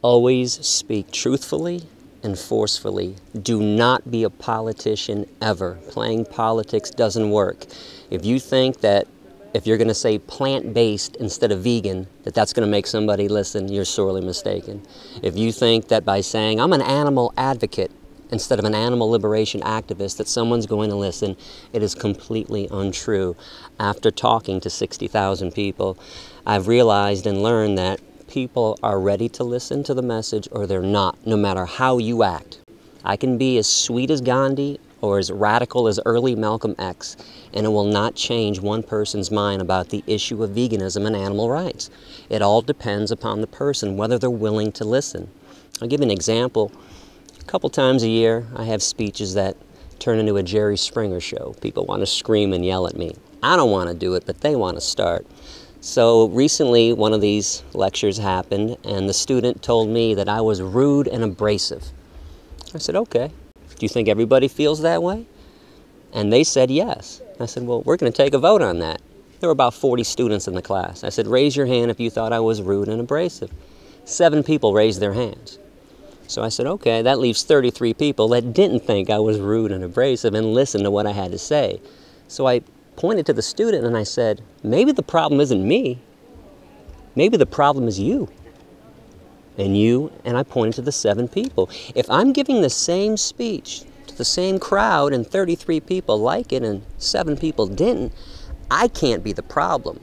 Always speak truthfully and forcefully. Do not be a politician ever. Playing politics doesn't work. If you think that if you're going to say plant-based instead of vegan, that's going to make somebody listen, you're sorely mistaken. If you think that by saying, I'm an animal advocate instead of an animal liberation activist, that someone's going to listen, it is completely untrue. After talking to 60,000 people, I've realized and learned that people are ready to listen to the message or they're not, no matter how you act. I can be as sweet as Gandhi or as radical as early Malcolm X, and it will not change one person's mind about the issue of veganism and animal rights. It all depends upon the person, whether they're willing to listen. I'll give you an example. A couple times a year, I have speeches that turn into a Jerry Springer show. People want to scream and yell at me. I don't want to do it, but they want to start. So recently, one of these lectures happened, and the student told me that I was rude and abrasive. I said, okay. Do you think everybody feels that way? And they said yes. I said, well, we're going to take a vote on that. There were about 40 students in the class. I said, raise your hand if you thought I was rude and abrasive. 7 people raised their hands. So I said, okay, that leaves 33 people that didn't think I was rude and abrasive and listened to what I had to say. So I pointed to the student and I said, maybe the problem isn't me. Maybe the problem is you. And you, and I pointed to the 7 people. If I'm giving the same speech to the same crowd and 33 people like it and 7 people didn't, I can't be the problem.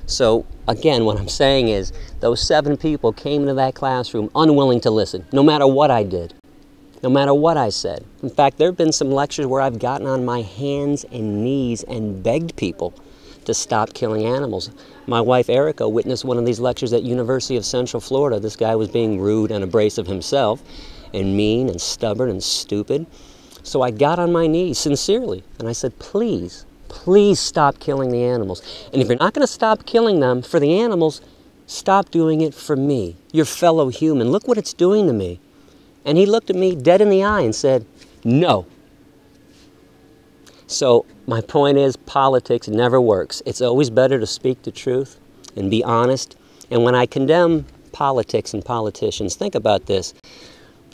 So again, what I'm saying is those 7 people came into that classroom unwilling to listen, no matter what I did, no matter what I said. In fact, there have been some lectures where I've gotten on my hands and knees and begged people to stop killing animals. My wife Erica witnessed one of these lectures at University of Central Florida. This guy was being rude and abrasive himself, and mean and stubborn and stupid. So I got on my knees sincerely and I said, please, please stop killing the animals. And if you're not going to stop killing them for the animals, stop doing it for me, your fellow human. Look what it's doing to me. And he looked at me dead in the eye and said, no. So my point is, politics never works. It's always better to speak the truth and be honest. And when I condemn politics and politicians, think about this.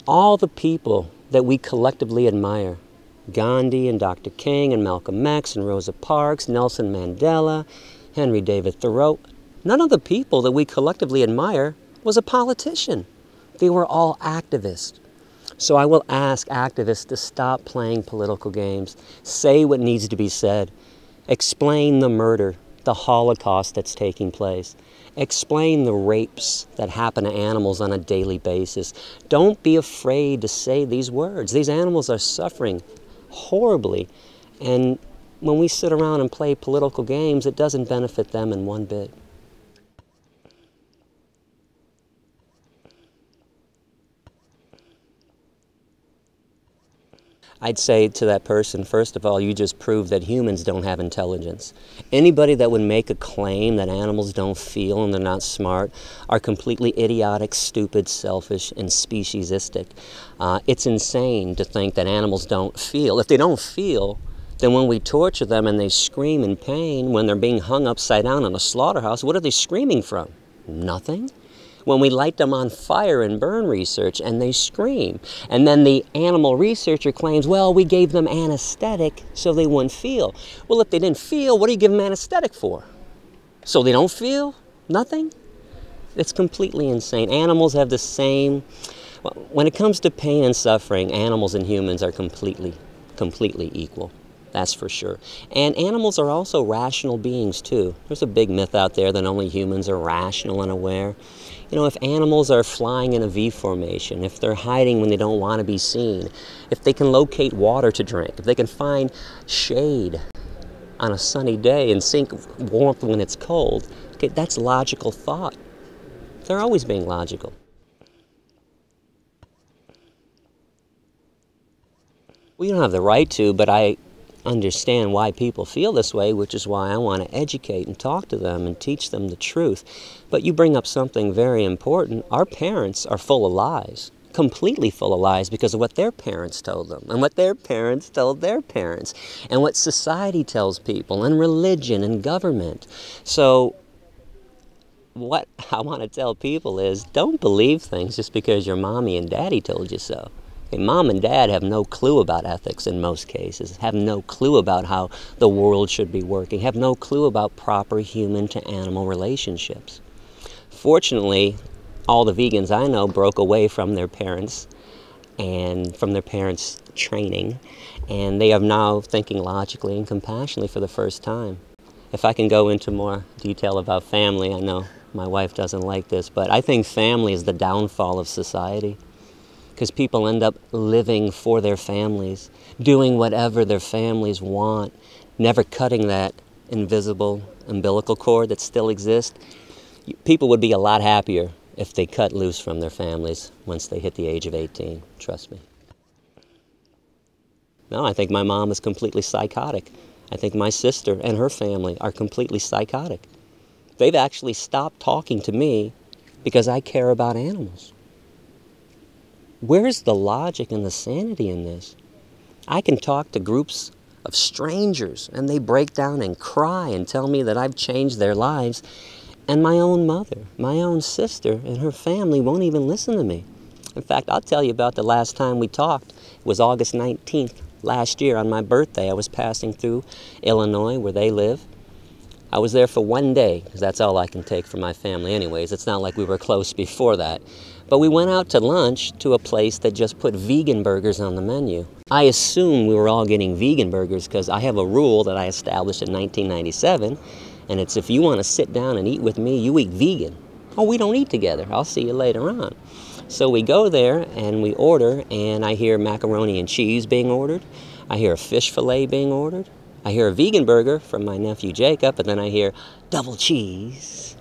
All the people that we collectively admire, Gandhi and Dr. King and Malcolm X and Rosa Parks, Nelson Mandela, Henry David Thoreau, none of the people that we collectively admire was a politician. They were all activists. So I will ask activists to stop playing political games, say what needs to be said, explain the murder, the Holocaust that's taking place, explain the rapes that happen to animals on a daily basis. Don't be afraid to say these words. These animals are suffering horribly, and when we sit around and play political games, it doesn't benefit them in one bit. I'd say to that person, first of all, you just proved that humans don't have intelligence. Anybody that would make a claim that animals don't feel and they're not smart are completely idiotic, stupid, selfish, and speciesistic. It's insane to think that animals don't feel. If they don't feel, then when we torture them and they scream in pain, when they're being hung upside down in a slaughterhouse, what are they screaming from? Nothing. When we light them on fire in burn research and they scream. And then the animal researcher claims, well, we gave them anesthetic so they wouldn't feel. Well, if they didn't feel, what do you give them anesthetic for? So they don't feel? Nothing? It's completely insane. Animals have the same, when it comes to pain and suffering, animals and humans are completely equal. That's for sure. And animals are also rational beings too. There's a big myth out there that only humans are rational and aware. You know, if animals are flying in a V formation, if they're hiding when they don't want to be seen, if they can locate water to drink, if they can find shade on a sunny day and seek warmth when it's cold, okay, that's logical thought. They're always being logical. Well, you don't have the right to, but I understand why people feel this way, which is why I want to educate and talk to them and teach them the truth. But you bring up something very important. Our parents are full of lies, completely full of lies because of what their parents told them and what their parents told their parents and what society tells people and religion and government. So what I want to tell people is don't believe things just because your mommy and daddy told you so. Okay, mom and dad have no clue about ethics in most cases, have no clue about how the world should be working, have no clue about proper human to animal relationships. Fortunately, all the vegans I know broke away from their parents and from their parents' training, and they are now thinking logically and compassionately for the first time. If I can go into more detail about family, I know my wife doesn't like this, but I think family is the downfall of society, because people end up living for their families, doing whatever their families want, never cutting that invisible umbilical cord that still exists. People would be a lot happier if they cut loose from their families once they hit the age of 18, trust me. No, I think my mom is completely psychotic. I think my sister and her family are completely psychotic. They've actually stopped talking to me because I care about animals. Where's the logic and the sanity in this? I can talk to groups of strangers and they break down and cry and tell me that I've changed their lives, and my own mother, my own sister and her family won't even listen to me. In fact, I'll tell you about the last time we talked. It was August 19th last year on my birthday. I was passing through Illinois where they live. I was there for one day, because that's all I can take from my family anyways. It's not like we were close before that. But we went out to lunch to a place that just put vegan burgers on the menu. I assumed we were all getting vegan burgers because I have a rule that I established in 1997, and it's if you want to sit down and eat with me, you eat vegan. Oh, we don't eat together. I'll see you later on. So we go there and we order, and I hear macaroni and cheese being ordered. I hear a fish fillet being ordered. I hear a vegan burger from my nephew Jacob, and then I hear double cheese.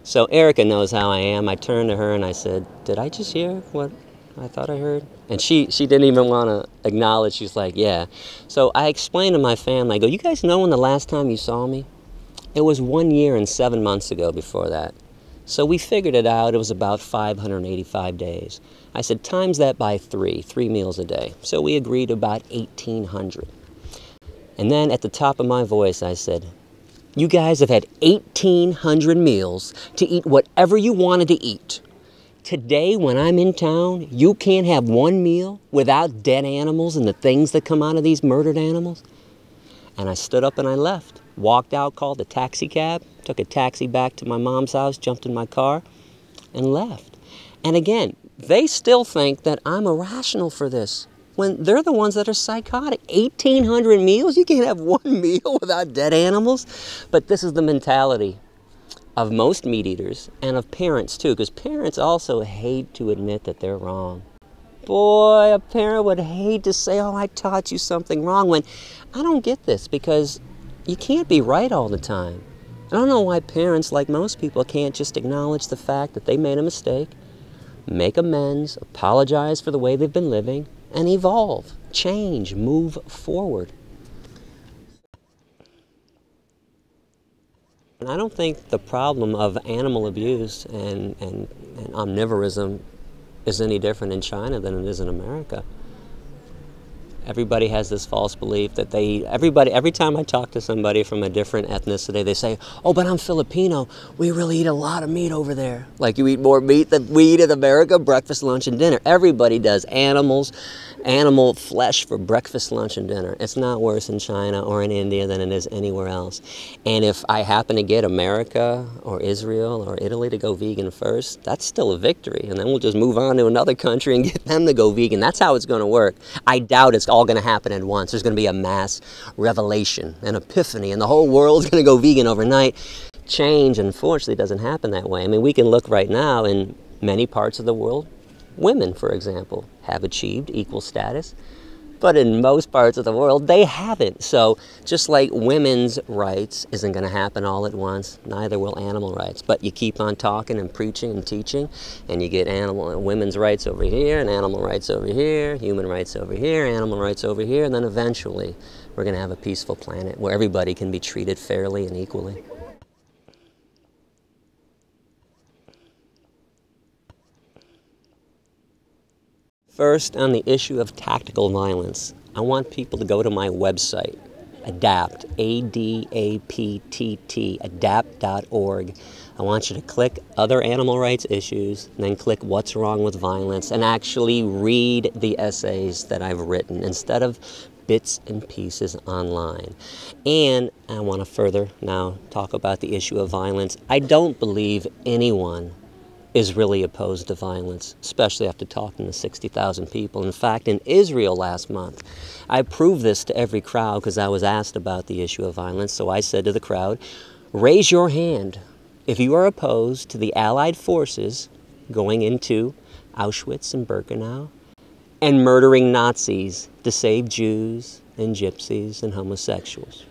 So Erica knows how I am. I turned to her and I said, did I just hear what I thought I heard? And she didn't even want to acknowledge. She's like, yeah. So I explained to my family, I go, you guys know when the last time you saw me? It was 1 year and 7 months ago before that. So we figured it out. It was about 585 days. I said, times that by 3 meals a day. So we agreed to about 1,800. And then at the top of my voice, I said, you guys have had 1,800 meals to eat whatever you wanted to eat. Today, when I'm in town, you can't have one meal without dead animals and the things that come out of these murdered animals. And I stood up and I left. Walked out, called a taxi cab, took a taxi back to my mom's house, jumped in my car, and left. And again, they still think that I'm irrational for this, when they're the ones that are psychotic. 1,800 meals? You can't have one meal without dead animals? But this is the mentality of most meat eaters and of parents too, because parents also hate to admit that they're wrong. Boy, a parent would hate to say, oh, I taught you something wrong, when I don't get this, because you can't be right all the time. I don't know why parents, like most people, can't just acknowledge the fact that they made a mistake, make amends, apologize for the way they've been living, and evolve, change, move forward. And I don't think the problem of animal abuse and omnivorism is any different in China than it is in America. Everybody has this false belief that they eat. Every time I talk to somebody from a different ethnicity, they say, oh, but I'm Filipino. We really eat a lot of meat over there. Like, you eat more meat than we eat in America, breakfast, lunch, and dinner. Everybody does animal flesh for breakfast, lunch, and dinner. It's not worse in China or in India than it is anywhere else. And if I happen to get America or Israel or Italy to go vegan first, that's still a victory. And then we'll just move on to another country and get them to go vegan. That's how it's going to work. I doubt it's all going to happen at once. There's going to be a mass revelation, an epiphany, and the whole world's going to go vegan overnight. Change, unfortunately, doesn't happen that way. I mean, we can look right now in many parts of the world. Women, for example, have achieved equal status, but in most parts of the world, they haven't. So just like women's rights isn't going to happen all at once, neither will animal rights. But you keep on talking and preaching and teaching, and you get women's rights over here, and animal rights over here, human rights over here, animal rights over here, and then eventually we're going to have a peaceful planet where everybody can be treated fairly and equally. First, on the issue of tactical violence, I want people to go to my website ADAPT, A-D-A-P-T-T, adapt.org. I want you to click other animal rights issues, and then click what's wrong with violence, and actually read the essays that I've written instead of bits and pieces online. And I want to further now talk about the issue of violence. I don't believe anyone is really opposed to violence, especially after talking to 60,000 people. In fact, in Israel last month, I proved this to every crowd because I was asked about the issue of violence. So I said to the crowd, raise your hand if you are opposed to the Allied forces going into Auschwitz and Birkenau and murdering Nazis to save Jews and gypsies and homosexuals.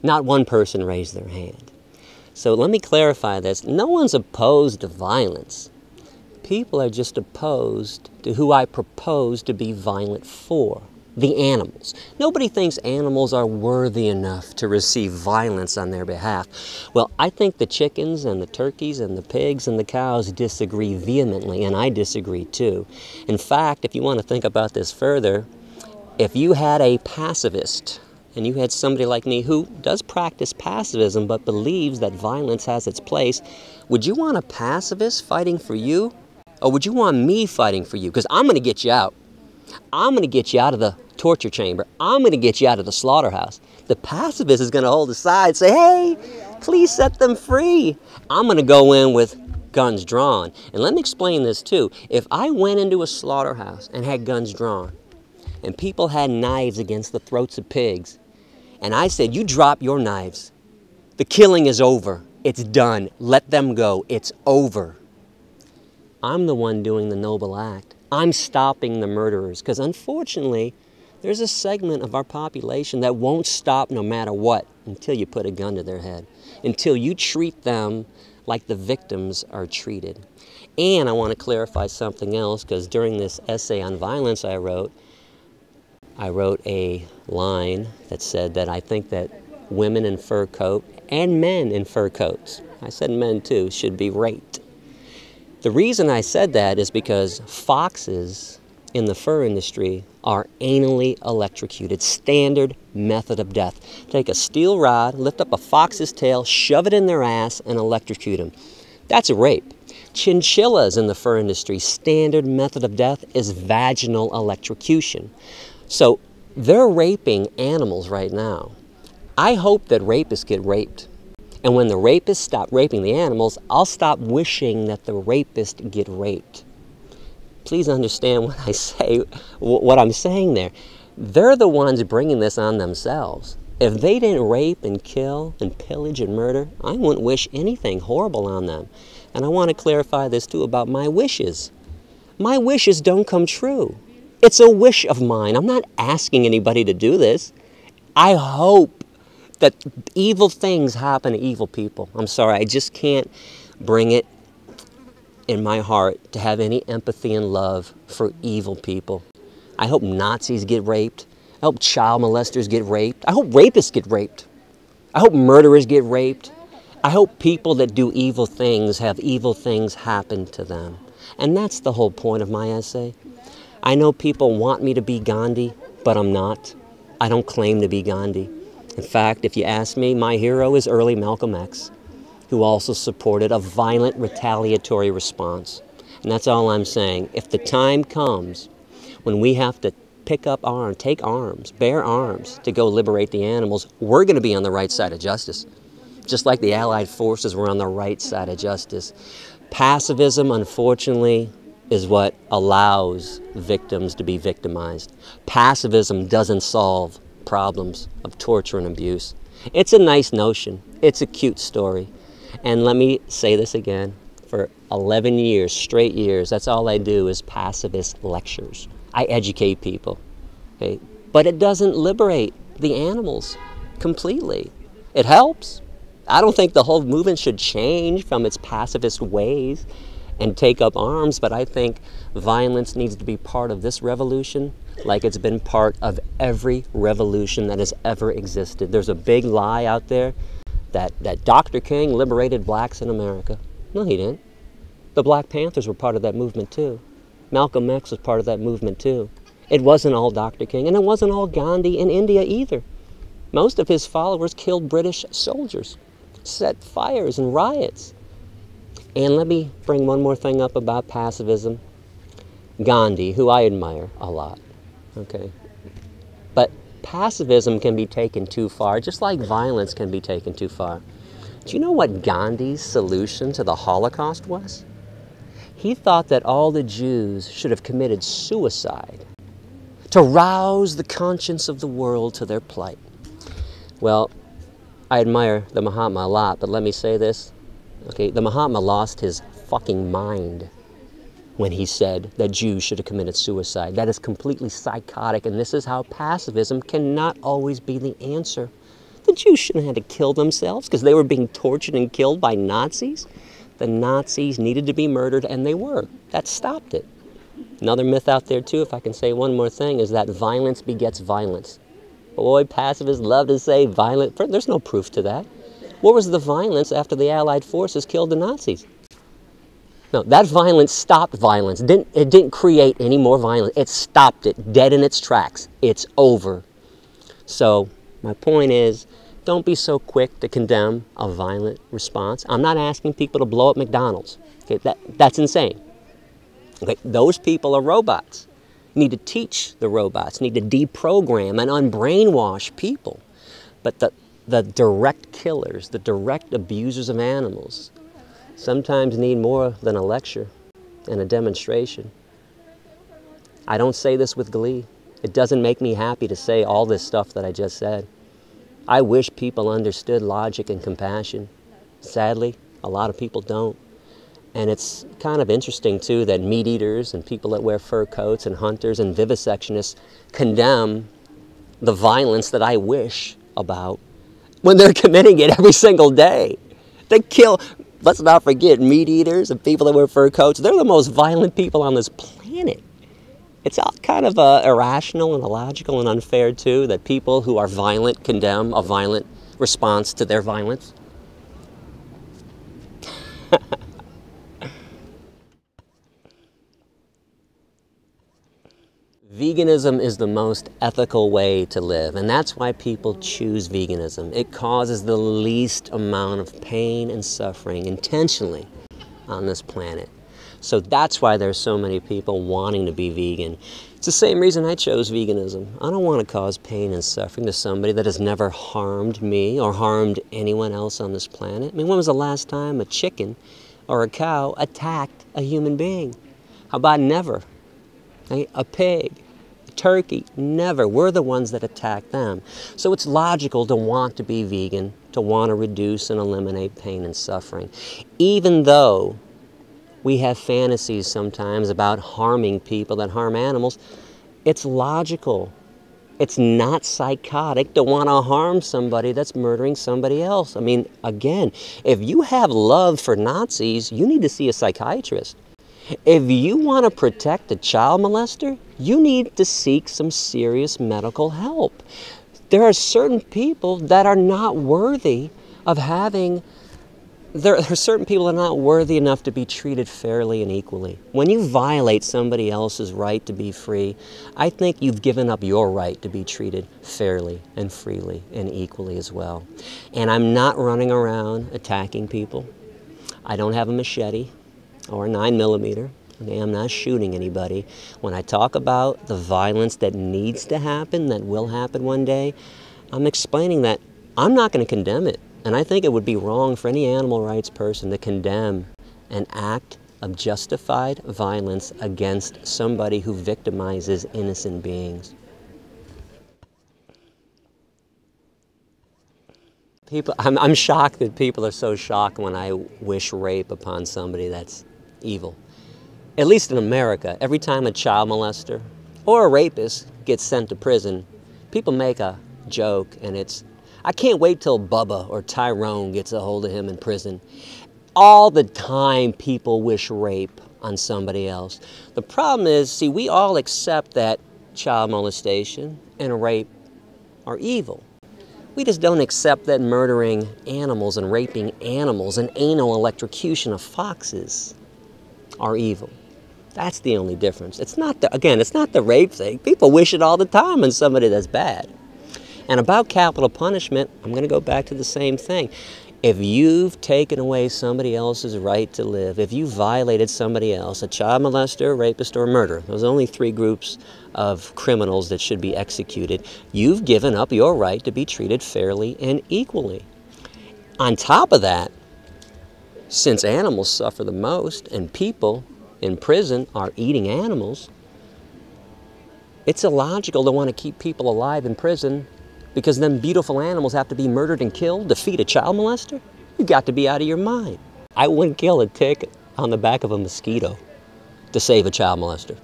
Not one person raised their hand. So let me clarify this. No one's opposed to violence. People are just opposed to who I propose to be violent for, the animals. Nobody thinks animals are worthy enough to receive violence on their behalf. Well, I think the chickens and the turkeys and the pigs and the cows disagree vehemently, and I disagree too. In fact, if you want to think about this further, if you had a pacifist, and you had somebody like me who does practice pacifism but believes that violence has its place, would you want a pacifist fighting for you? Or would you want me fighting for you? Because I'm going to get you out. I'm going to get you out of the torture chamber. I'm going to get you out of the slaughterhouse. The pacifist is going to hold aside, say, hey, please set them free. I'm going to go in with guns drawn. And let me explain this too. If I went into a slaughterhouse and had guns drawn, and people had knives against the throats of pigs, and I said, you drop your knives. The killing is over. It's done. Let them go. It's over. I'm the one doing the noble act. I'm stopping the murderers, because unfortunately, there's a segment of our population that won't stop no matter what until you put a gun to their head, until you treat them like the victims are treated. And I want to clarify something else, because during this essay on violence I wrote a line that said that I think that women in fur coat and men in fur coats, I said men too, should be raped. The reason I said that is because foxes in the fur industry are anally electrocuted, standard method of death. Take a steel rod, lift up a fox's tail, shove it in their ass, and electrocute them. That's a rape. Chinchillas in the fur industry, standard method of death is vaginal electrocution. So they're raping animals right now. I hope that rapists get raped. And when the rapists stop raping the animals, I'll stop wishing that the rapist get raped. Please understand what I say, what I'm saying there. They're the ones bringing this on themselves. If they didn't rape and kill and pillage and murder, I wouldn't wish anything horrible on them. And I want to clarify this too about my wishes. My wishes don't come true. It's a wish of mine. I'm not asking anybody to do this. I hope that evil things happen to evil people. I'm sorry, I just can't bring it in my heart to have any empathy and love for evil people. I hope Nazis get raped. I hope child molesters get raped. I hope rapists get raped. I hope murderers get raped. I hope people that do evil things have evil things happen to them. And that's the whole point of my essay. I know people want me to be Gandhi, but I'm not. I don't claim to be Gandhi. In fact, if you ask me, my hero is early Malcolm X, who also supported a violent retaliatory response. And that's all I'm saying. If the time comes when we have to pick up arms, take arms, bear arms to go liberate the animals, we're going to be on the right side of justice. Just like the Allied forces were on the right side of justice. Pacifism, unfortunately, is what allows victims to be victimized. Pacifism doesn't solve problems of torture and abuse. It's a nice notion. It's a cute story. And let me say this again. For 11 years, straight years, that's all I do is pacifist lectures. I educate people. Okay? But it doesn't liberate the animals completely. It helps. I don't think the whole movement should change from its pacifist ways and take up arms, but I think violence needs to be part of this revolution like it's been part of every revolution that has ever existed. There's a big lie out there that Dr. King liberated blacks in America. No, he didn't. The Black Panthers were part of that movement too. Malcolm X was part of that movement too. It wasn't all Dr. King, and it wasn't all Gandhi in India either. Most of his followers killed British soldiers, set fires and riots. And let me bring one more thing up about pacifism. Gandhi, who I admire a lot, okay? But pacifism can be taken too far, just like violence can be taken too far. Do you know what Gandhi's solution to the Holocaust was? He thought that all the Jews should have committed suicide to rouse the conscience of the world to their plight. Well, I admire the Mahatma a lot, but let me say this. Okay, the Mahatma lost his fucking mind when he said that Jews should have committed suicide. That is completely psychotic, and this is how pacifism cannot always be the answer. The Jews shouldn't have had to kill themselves because they were being tortured and killed by Nazis. The Nazis needed to be murdered, and they were. That stopped it. Another myth out there, too, if I can say one more thing, is that violence begets violence. Boy, pacifists love to say violent. There's no proof to that. What was the violence after the Allied forces killed the Nazis? No, that violence stopped violence. It didn't create any more violence. It stopped it, dead in its tracks. It's over. So my point is, don't be so quick to condemn a violent response. I'm not asking people to blow up McDonald's. Okay, that's insane. Okay, those people are robots. You need to teach the robots, need to deprogram and unbrainwash people. But the direct killers, the direct abusers of animals, sometimes need more than a lecture and a demonstration. I don't say this with glee. It doesn't make me happy to say all this stuff that I just said. I wish people understood logic and compassion. Sadly, a lot of people don't. And it's kind of interesting, too, that meat eaters and people that wear fur coats and hunters and vivisectionists condemn the violence that I wish about when they're committing it every single day. They kill... Let's not forget, meat eaters and people that wear fur coats, they're the most violent people on this planet. It's all kind of irrational and illogical and unfair, too, that people who are violent condemn a violent response to their violence. Veganism is the most ethical way to live, and that's why people choose veganism. It causes the least amount of pain and suffering intentionally on this planet. So that's why there's so many people wanting to be vegan. It's the same reason I chose veganism. I don't want to cause pain and suffering to somebody that has never harmed me or harmed anyone else on this planet. I mean, when was the last time a chicken or a cow attacked a human being? How about never? A pig, a turkey, never. We're the ones that attack them. So it's logical to want to be vegan, to want to reduce and eliminate pain and suffering. Even though we have fantasies sometimes about harming people that harm animals, it's logical. It's not psychotic to want to harm somebody that's murdering somebody else. I mean, again, if you have love for Nazis, you need to see a psychiatrist. If you want to protect a child molester, you need to seek some serious medical help. There are certain people that are not worthy of having... There are certain people that are not worthy enough to be treated fairly and equally. When you violate somebody else's right to be free, I think you've given up your right to be treated fairly and freely and equally as well. And I'm not running around attacking people. I don't have a machete or a 9mm. Okay, I'm not shooting anybody. When I talk about the violence that needs to happen, that will happen one day, I'm explaining that I'm not going to condemn it. And I think it would be wrong for any animal rights person to condemn an act of justified violence against somebody who victimizes innocent beings. I'm shocked that people are so shocked when I wish rape upon somebody that's evil. At least in America, every time a child molester or a rapist gets sent to prison, people make a joke, and it's, I can't wait till Bubba or Tyrone gets a hold of him in prison. All the time people wish rape on somebody else. The problem is, see, we all accept that child molestation and rape are evil. We just don't accept that murdering animals and raping animals and anal electrocution of foxes are evil. That's the only difference. It's not the, again, it's not the rape thing. People wish it all the time on somebody that's bad. And about capital punishment, I'm going to go back to the same thing. If you've taken away somebody else's right to live, if you violated somebody else, a child molester, rapist, or murderer, those are only 3 groups of criminals that should be executed, you've given up your right to be treated fairly and equally. On top of that, since animals suffer the most and people in prison are eating animals, it's illogical to want to keep people alive in prison because then beautiful animals have to be murdered and killed to feed a child molester? You've got to be out of your mind. I wouldn't kill a tick on the back of a mosquito to save a child molester.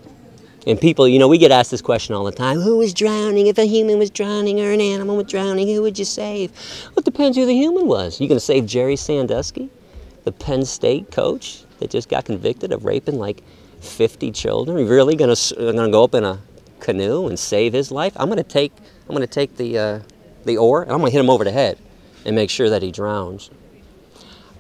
And people, you know, we get asked this question all the time. Who was drowning? If a human was drowning or an animal was drowning, who would you save? Well, it depends who the human was. You going to save Jerry Sandusky, the Penn State coach that just got convicted of raping like 50 children? Are you really going to go up in a canoe and save his life? I'm going to take the oar and I'm going to hit him over the head and make sure that he drowns.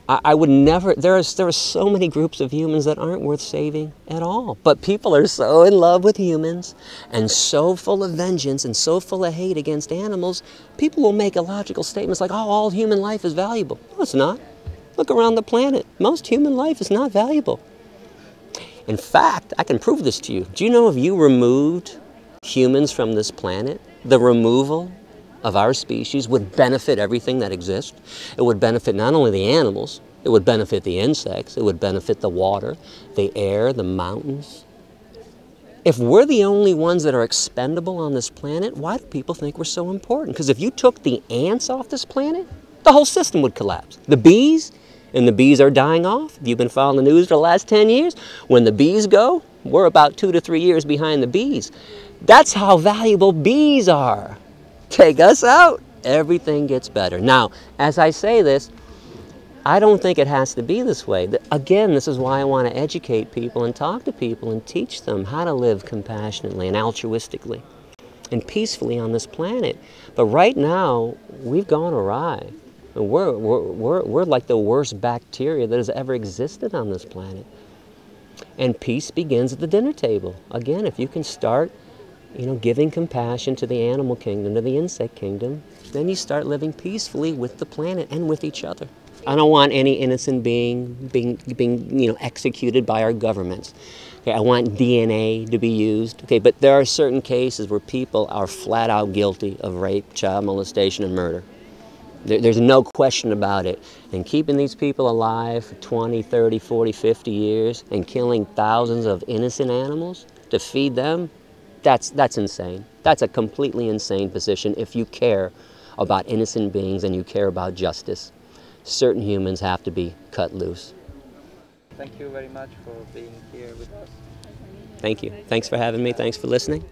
I would never, there are so many groups of humans that aren't worth saving at all. But people are so in love with humans and so full of vengeance and so full of hate against animals, people will make illogical statements like, oh, all human life is valuable. No, it's not. Look around the planet. Most human life is not valuable. In fact, I can prove this to you. Do you know if you removed humans from this planet, the removal of our species would benefit everything that exists? It would benefit not only the animals, it would benefit the insects, it would benefit the water, the air, the mountains. If we're the only ones that are expendable on this planet, why do people think we're so important? Because if you took the ants off this planet, the whole system would collapse. The bees, and the bees are dying off. If you've been following the news for the last 10 years, when the bees go, we're about 2 to 3 years behind the bees. That's how valuable bees are. Take us out, everything gets better. Now, as I say this, I don't think it has to be this way. Again, this is why I want to educate people and talk to people and teach them how to live compassionately and altruistically and peacefully on this planet. But right now, we've gone awry. We're like the worst bacteria that has ever existed on this planet. And peace begins at the dinner table. Again, if you can start, giving compassion to the animal kingdom, to the insect kingdom, then you start living peacefully with the planet and with each other. I don't want any innocent being executed by our governments. Okay, I want DNA to be used. Okay, but there are certain cases where people are flat out guilty of rape, child molestation, and murder. There's no question about it. And keeping these people alive for 20, 30, 40, 50 years and killing thousands of innocent animals to feed them, that's insane. That's a completely insane position if you care about innocent beings and you care about justice. Certain humans have to be cut loose. Thank you very much for being here with us. Thank you. Thanks for having me. Thanks for listening.